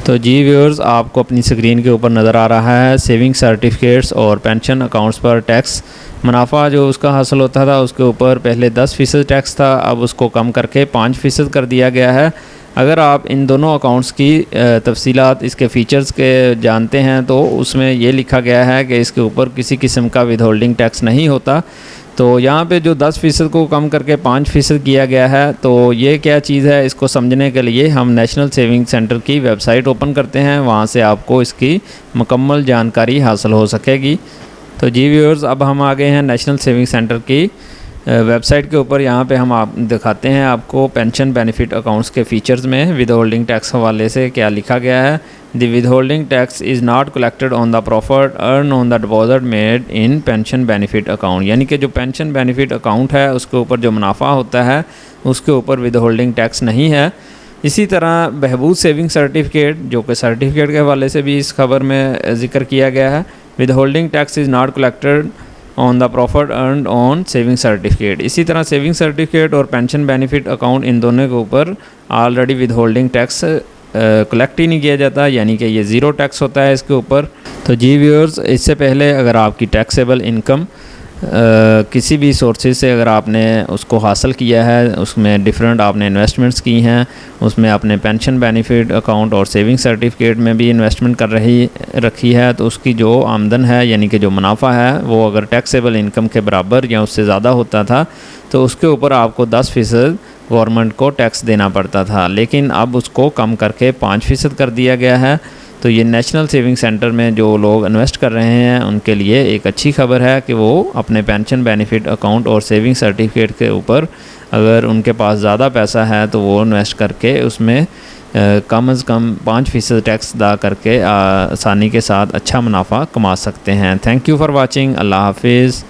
तो जी व्यूअर्स, आपको अपनी स्क्रीन के ऊपर नज़र आ रहा है सेविंग सर्टिफिकेट्स और पेंशन अकाउंट्स पर टैक्स मुनाफा जो उसका हासिल होता था उसके ऊपर पहले 10% टैक्स था, अब उसको कम करके 5% कर दिया गया है। अगर आप इन दोनों अकाउंट्स की तफसीलात, इसके फ़ीचर्स के जानते हैं तो उसमें ये लिखा गया है कि इसके ऊपर किसी किस्म का विद होल्डिंग टैक्स नहीं होता। तो यहाँ पे जो 10% को कम करके 5% किया गया है, तो ये क्या चीज़ है, इसको समझने के लिए हम नेशनल सेविंग सेंटर की वेबसाइट ओपन करते हैं। वहाँ से आपको इसकी मुकम्मल जानकारी हासिल हो सकेगी। तो जी व्यूअर्स, अब हम आ गए हैं नेशनल सेविंग सेंटर की वेबसाइट के ऊपर। यहाँ पे हम आप दिखाते हैं आपको पेंशन बेनिफिट अकाउंट्स के फ़ीचर्स में विद होल्डिंग टैक्स हवाले से क्या लिखा गया है। The with holding tax is not collected on the profit earn on the deposit made in pension benefit account, यानी कि जो पेंशन बेनिफिट अकाउंट है उसके ऊपर जो मुनाफा होता है उसके ऊपर विद होल्डिंग टैक्स नहीं है। इसी तरह बहबूद सेविंग सर्टिफिकेट, जो कि सर्टिफिकेट के हवाले से भी इस खबर में ज़िक्र किया गया है, withholding tax is not collected on the profit earned on saving certificate. इसी तरह सेविंग सर्टिफिकेट और पेंशन बेनिफिट अकाउंट, इन दोनों के ऊपर already withholding tax collect ही नहीं किया जाता, यानी कि ये ज़ीरो टैक्स होता है इसके ऊपर। तो जी व्यूअर्स, इससे पहले अगर आपकी टैक्सेबल इनकम किसी भी सोर्सेज से अगर आपने उसको हासिल किया है, उसमें डिफरेंट आपने इन्वेस्टमेंट्स की हैं, उसमें अपने पेंशन बेनिफिट अकाउंट और सेविंग सर्टिफिकेट में भी इन्वेस्टमेंट रखी है, तो उसकी जो आमदन है यानी कि जो मुनाफा है वो अगर टैक्सेबल इनकम के बराबर या उससे ज़्यादा होता था तो उसके ऊपर आपको 10% गवर्नमेंट को टैक्स देना पड़ता था। लेकिन अब उसको कम करके 5% कर दिया गया है। तो ये नेशनल सेविंग सेंटर में जो लोग इन्वेस्ट कर रहे हैं उनके लिए एक अच्छी खबर है कि वो अपने पेंशन बेनिफिट अकाउंट और सेविंग सर्टिफिकेट के ऊपर अगर उनके पास ज़्यादा पैसा है तो वो इन्वेस्ट करके उसमें कम से कम 5% टैक्स अदा करके आसानी के साथ अच्छा मुनाफा कमा सकते हैं। Thank you for watching. अल्लाह हाफिज़।